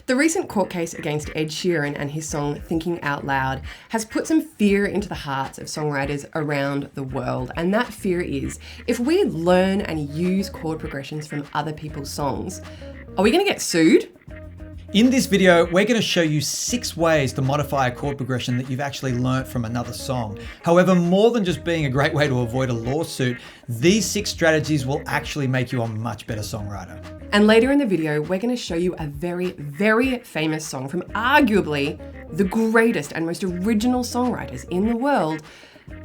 The recent court case against Ed Sheeran and his song Thinking Out Loud has put some fear into the hearts of songwriters around the world. And that fear is, if we learn and use chord progressions from other people's songs, are we going to get sued? In this video, we're going to show you 6 ways to modify a chord progression that you've actually learnt from another song. However, more than just being a great way to avoid a lawsuit, these 6 strategies will actually make you a much better songwriter. And later in the video, we're going to show you a very, very famous song from arguably the greatest and most original songwriters in the world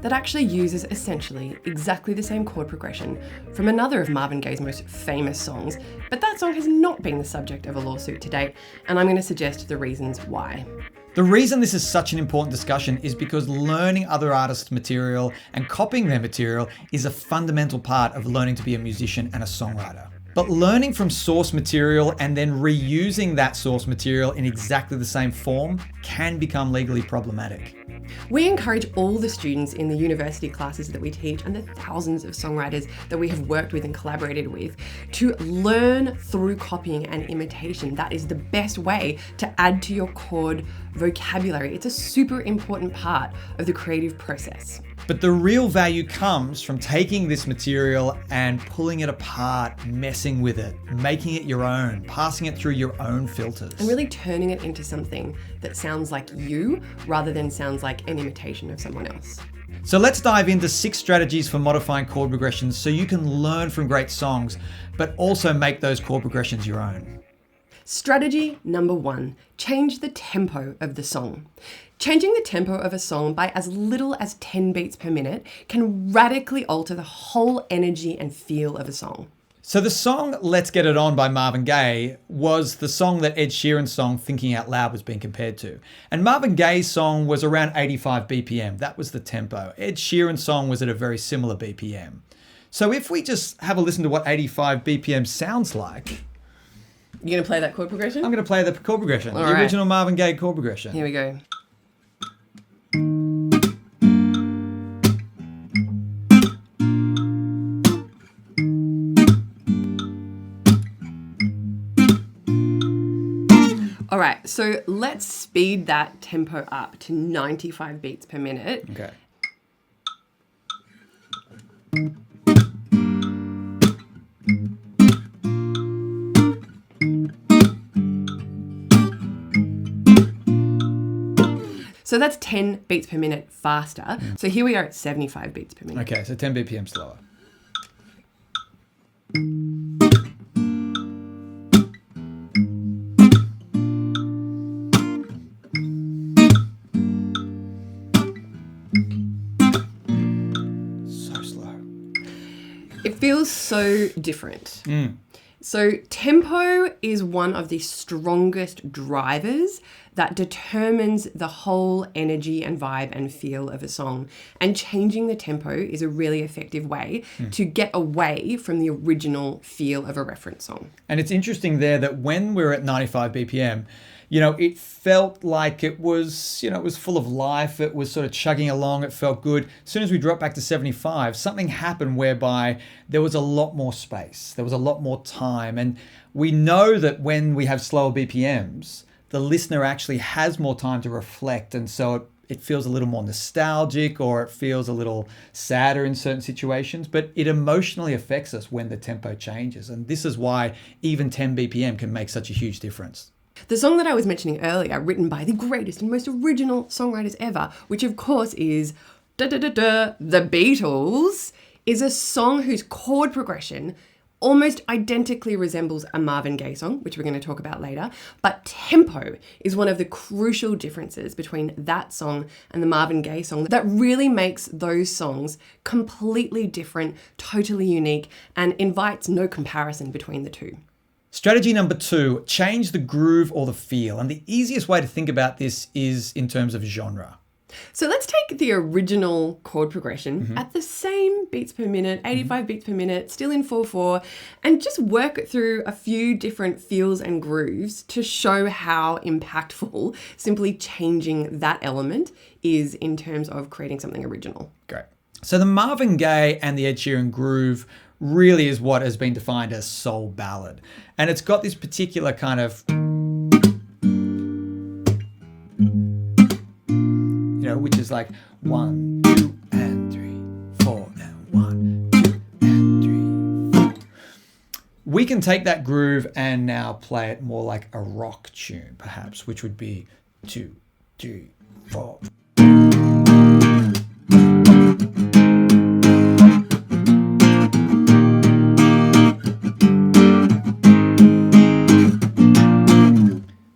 that actually uses essentially exactly the same chord progression from another of Marvin Gaye's most famous songs, but that song has not been the subject of a lawsuit to date, and I'm going to suggest the reasons why. The reason this is such an important discussion is because learning other artists' material and copying their material is a fundamental part of learning to be a musician and a songwriter. But learning from source material and then reusing that source material in exactly the same form can become legally problematic. We encourage all the students in the university classes that we teach and the thousands of songwriters that we have worked with and collaborated with to learn through copying and imitation. That is the best way to add to your chord vocabulary. It's a super important part of the creative process. But the real value comes from taking this material and pulling it apart, messing with it, making it your own, passing it through your own filters. And really turning it into something that sounds like you rather than sounds like an imitation of someone else. So let's dive into 6 strategies for modifying chord progressions so you can learn from great songs, but also make those chord progressions your own. Strategy number 1, change the tempo of the song. Changing the tempo of a song by as little as 10 beats per minute can radically alter the whole energy and feel of a song. So the song Let's Get It On by Marvin Gaye was the song that Ed Sheeran's song Thinking Out Loud was being compared to. And Marvin Gaye's song was around 85 BPM. That was the tempo. Ed Sheeran's song was at a very similar BPM. So if we just have a listen to what 85 BPM sounds like. You gonna play that chord progression? I'm gonna play the chord progression. All the right. original Marvin Gaye chord progression. Here we go. All right, so let's speed that tempo up to 95 beats per minute. Okay. So that's 10 beats per minute faster. So here we are at 75 beats per minute. Okay, so 10 BPM slower. So slow. It feels so different. So tempo is one of the strongest drivers that determines the whole energy and vibe and feel of a song. And changing the tempo is a really effective way to get away from the original feel of a reference song. And it's interesting there that when we're at 95 BPM, it felt like it was, it was full of life. It was sort of chugging along. It felt good. As soon as we dropped back to 75, something happened whereby there was a lot more space. There was a lot more time. And we know that when we have slower BPMs, the listener actually has more time to reflect. And so it feels a little more nostalgic, or it feels a little sadder in certain situations, but it emotionally affects us when the tempo changes. And this is why even 10 BPM can make such a huge difference. The song that I was mentioning earlier, written by the greatest and most original songwriters ever, which of course is The Beatles, is a song whose chord progression almost identically resembles a Marvin Gaye song, which we're going to talk about later, but tempo is one of the crucial differences between that song and the Marvin Gaye song that really makes those songs completely different, totally unique, and invites no comparison between the two. Strategy number 2, change the groove or the feel. And the easiest way to think about this is in terms of genre. So let's take the original chord progression at the same beats per minute, 85 beats per minute, still in 4/4, and just work it through a few different feels and grooves to show how impactful simply changing that element is in terms of creating something original. Great. So the Marvin Gaye and the Ed Sheeran groove really is what has been defined as soul ballad. And it's got this particular kind of was like 1, 2, and 3, 4, and 1, 2, and 3, 4. We can take that groove and now play it more like a rock tune, perhaps, which would be 2, 3, 4.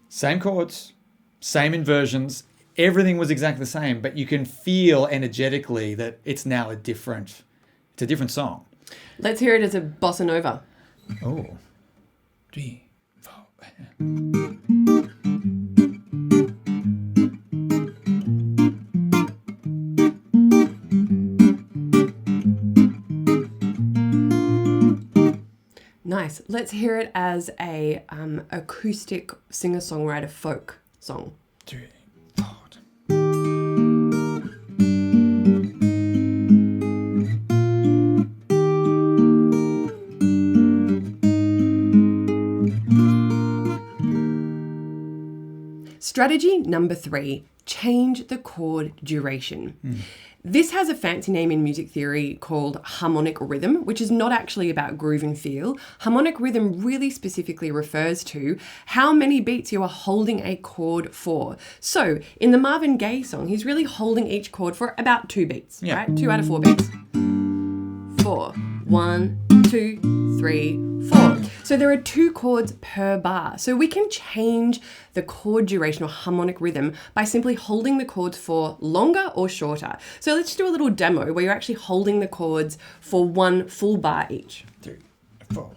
Same chords, same inversions, everything was exactly the same, but you can feel energetically that it's now a different song. Let's hear it as a bossa nova. Oh, 3, 4. Nice. Let's hear it as a acoustic singer-songwriter folk song. 3, 4. Strategy number 3, change the chord duration. This has a fancy name in music theory called harmonic rhythm, which is not actually about groove and feel. Harmonic rhythm really specifically refers to how many beats you are holding a chord for. So in the Marvin Gaye song, he's really holding each chord for about 2 beats, right? 2 out of 4 beats. 4, 1, 2, 3, 4. So there are 2 chords per bar. So we can change the chord duration or harmonic rhythm by simply holding the chords for longer or shorter. So let's do a little demo where you're actually holding the chords for 1 full bar each. 3, 4.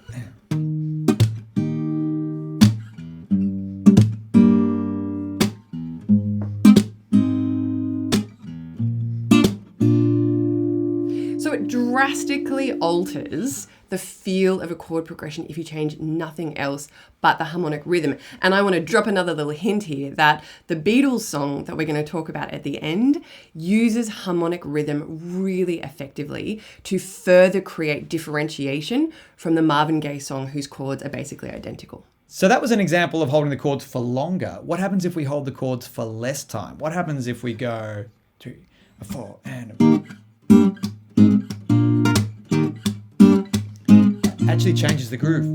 So it drastically alters the feel of a chord progression if you change nothing else but the harmonic rhythm. And I want to drop another little hint here that the Beatles song that we're going to talk about at the end uses harmonic rhythm really effectively to further create differentiation from the Marvin Gaye song whose chords are basically identical. So that was an example of holding the chords for longer. What happens if we hold the chords for less time? What happens if we go 3, 4, and... Actually changes the groove.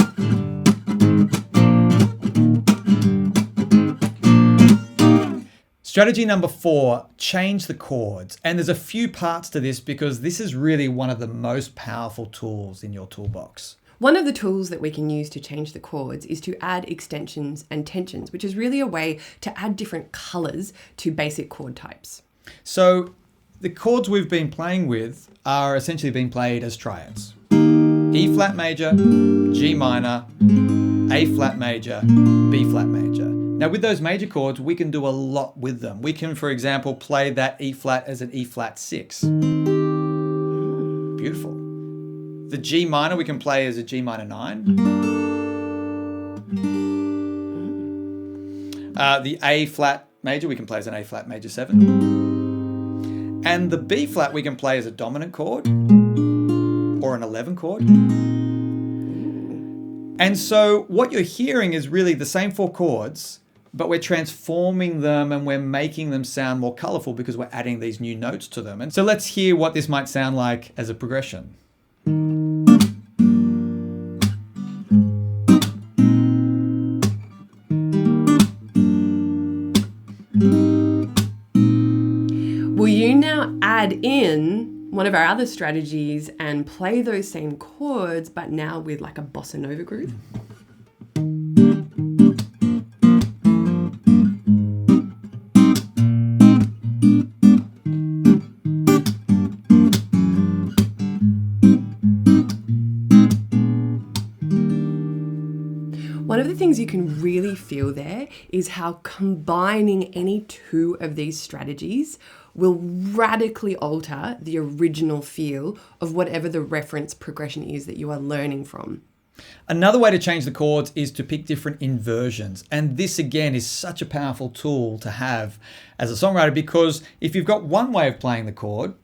Strategy number 4, change the chords. And there's a few parts to this because this is really one of the most powerful tools in your toolbox. One of the tools that we can use to change the chords is to add extensions and tensions, which is really a way to add different colors to basic chord types. So the chords we've been playing with are essentially being played as triads. E flat major, G minor, A flat major, B flat major. Now with those major chords, we can do a lot with them. We can, for example, play that E flat as an E flat 6. Beautiful. The G minor we can play as a G minor 9. The A flat major we can play as an A flat major 7. And the B flat we can play as a dominant chord or an 11 chord. And so what you're hearing is really the same 4 chords, but we're transforming them and we're making them sound more colorful because we're adding these new notes to them. And so let's hear what this might sound like as a progression. Will you now add in one of our other strategies and play those same chords, but now with like a bossa nova groove? One of the things you can really feel there is how combining any 2 of these strategies will radically alter the original feel of whatever the reference progression is that you are learning from. Another way to change the chords is to pick different inversions. And this again is such a powerful tool to have as a songwriter because if you've got one way of playing the chord,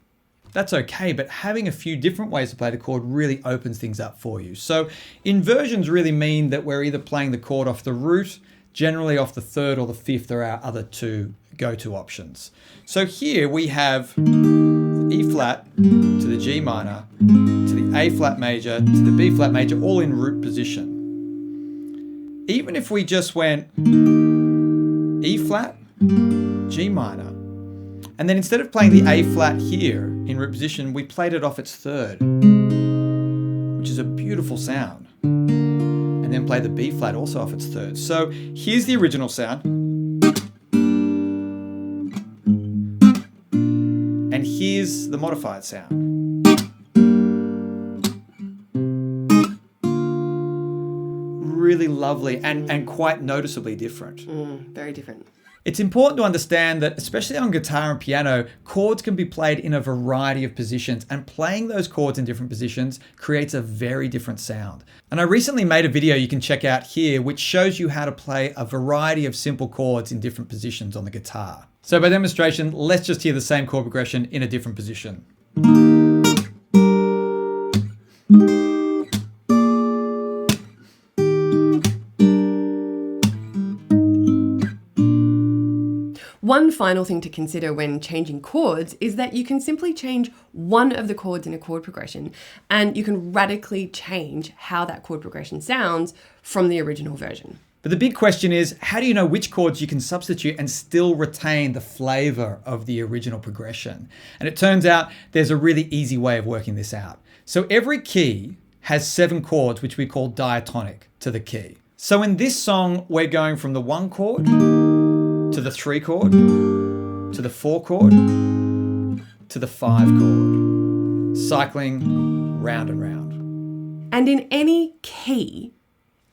that's okay, but having a few different ways to play the chord really opens things up for you. So inversions really mean that we're either playing the chord off the root, Generally off the 3rd or the 5th are our other two go-to options. So here we have the E flat to the G minor, to the A flat major, to the B flat major, all in root position. Even if we just went E flat, G minor, and then instead of playing the A flat here in root position, we played it off its 3rd, which is a beautiful sound. And then play the B flat also off its 3rd. So here's the original sound. And here's the modified sound. Really lovely and quite noticeably different. Very different. It's important to understand that, especially on guitar and piano, chords can be played in a variety of positions, and playing those chords in different positions creates a very different sound. And I recently made a video you can check out here which shows you how to play a variety of simple chords in different positions on the guitar. So by demonstration, let's just hear the same chord progression in a different position. One final thing to consider when changing chords is that you can simply change one of the chords in a chord progression, and you can radically change how that chord progression sounds from the original version. But the big question is, how do you know which chords you can substitute and still retain the flavor of the original progression? And it turns out there's a really easy way of working this out. So every key has 7 chords, which we call diatonic to the key. So in this song, we're going from the 1 chord to the 3 chord, to the 4 chord, to the 5 chord, cycling round and round. And in any key,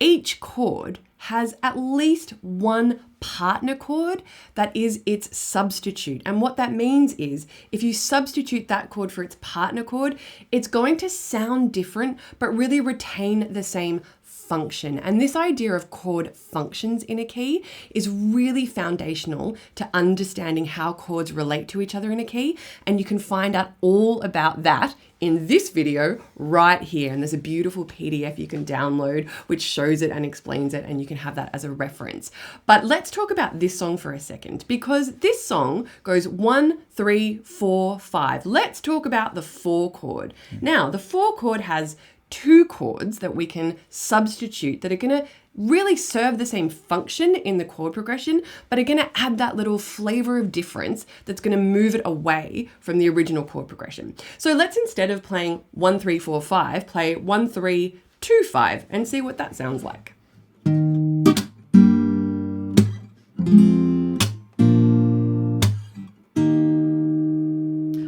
each chord has at least one partner chord that is its substitute. And what that means is if you substitute that chord for its partner chord, it's going to sound different, but really retain the same function. And this idea of chord functions in a key is really foundational to understanding how chords relate to each other in a key. And you can find out all about that in this video right here. And there's a beautiful PDF you can download which shows it and explains it, and you can have that as a reference. But let's talk about this song for a second, because this song goes 1, 3, 4, 5. Let's talk about the 4 chord. Now, the 4 chord has 2 chords that we can substitute that are going to really serve the same function in the chord progression, but are going to add that little flavor of difference that's going to move it away from the original chord progression. So let's, instead of playing 1, 3, 4, 5, play 1, 3, 2, 5 and see what that sounds like.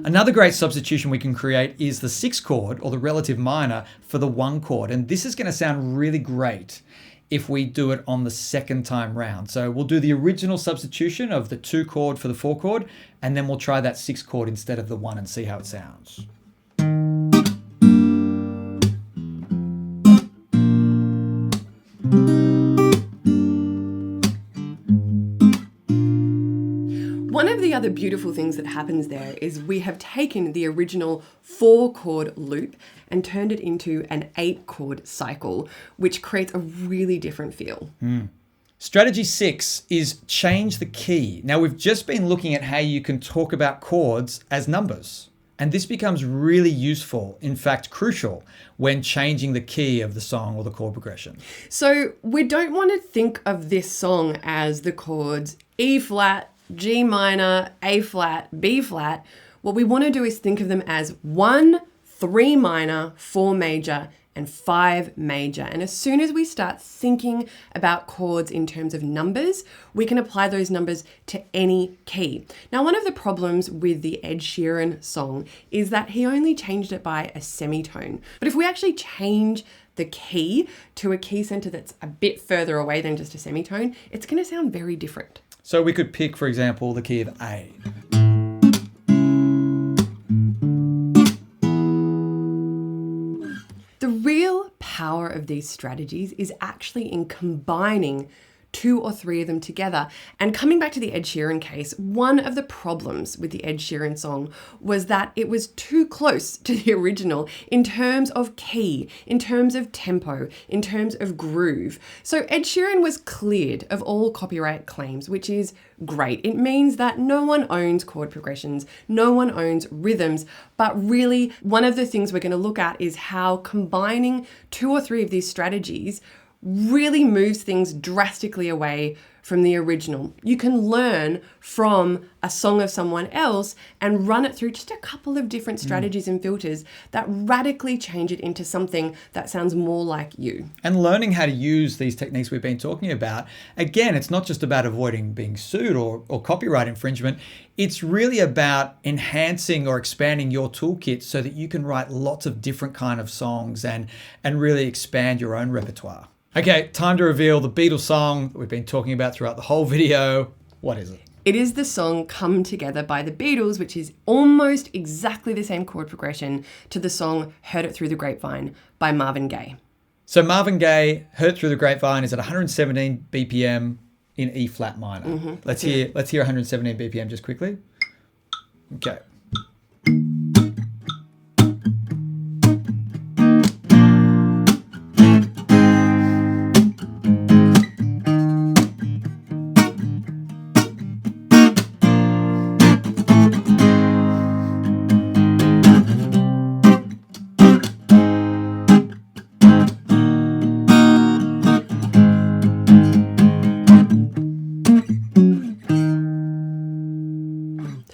Another great substitution we can create is the 6 chord, or the relative minor, for the 1 chord. And this is going to sound really great if we do it on the second time round. So we'll do the original substitution of the 2 chord for the 4 chord, and then we'll try that 6 chord instead of the 1 and see how it sounds. One of the other beautiful things that happens there is we have taken the original 4 chord loop and turned it into an 8 chord cycle, which creates a really different feel. Strategy 6 is change the key. Now, we've just been looking at how you can talk about chords as numbers. And this becomes really useful, in fact crucial, when changing the key of the song or the chord progression. So we don't want to think of this song as the chords E flat, G minor, A flat, B flat. What we want to do is think of them as 1, 3 minor, 4 major, and 5 major. And as soon as we start thinking about chords in terms of numbers, we can apply those numbers to any key. Now, one of the problems with the Ed Sheeran song is that he only changed it by a semitone. But if we actually change the key to a key center that's a bit further away than just a semitone, it's going to sound very different. So we could pick, for example, the key of A. The real power of these strategies is actually in combining 2 or 3 of them together. And coming back to the Ed Sheeran case, one of the problems with the Ed Sheeran song was that it was too close to the original in terms of key, in terms of tempo, in terms of groove. So Ed Sheeran was cleared of all copyright claims, which is great. It means that no one owns chord progressions, no one owns rhythms, but really one of the things we're going to look at is how combining 2 or 3 of these strategies really moves things drastically away from the original. You can learn from a song of someone else and run it through just a couple of different strategies and filters that radically change it into something that sounds more like you. And learning how to use these techniques we've been talking about, again, it's not just about avoiding being sued or copyright infringement. It's really about enhancing or expanding your toolkit so that you can write lots of different kind of songs and really expand your own repertoire. Okay, time to reveal the Beatles song that we've been talking about throughout the whole video. What is it? It is the song Come Together by the Beatles, which is almost exactly the same chord progression to the song Heard It Through the Grapevine by Marvin Gaye. So Marvin Gaye, Heard It Through the Grapevine, is at 117 BPM in E flat minor. Let's hear 117 BPM just quickly. Okay.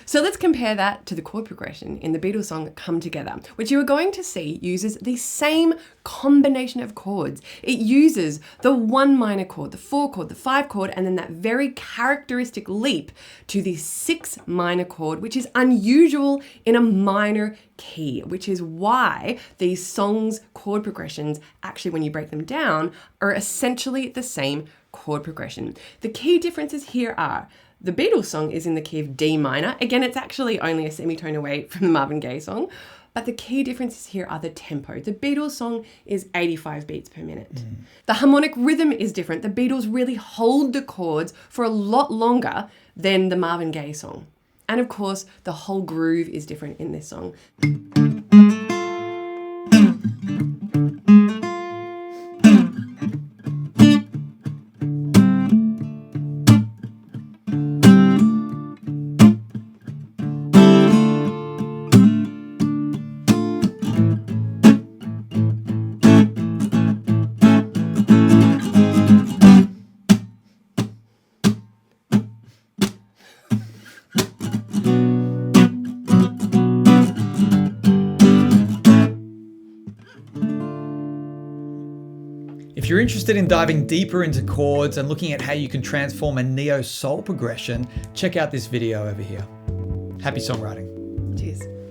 So let's compare that to the chord progression in the Beatles song Come Together, which you are going to see uses the same combination of chords. It uses the 1 minor chord, the 4 chord, the 5 chord, and then that very characteristic leap to the 6 minor chord, which is unusual in a minor key, which is why these songs' chord progressions, actually when you break them down, are essentially the same chord progression. The key differences here are the Beatles song is in the key of D minor. Again, it's actually only a semitone away from the Marvin Gaye song, but the key differences here are the tempo. The Beatles song is 85 beats per minute. The harmonic rhythm is different. The Beatles really hold the chords for a lot longer than the Marvin Gaye song. And of course, the whole groove is different in this song. If you're interested in diving deeper into chords and looking at how you can transform a neo-soul progression, check out this video over here. Happy songwriting. Cheers.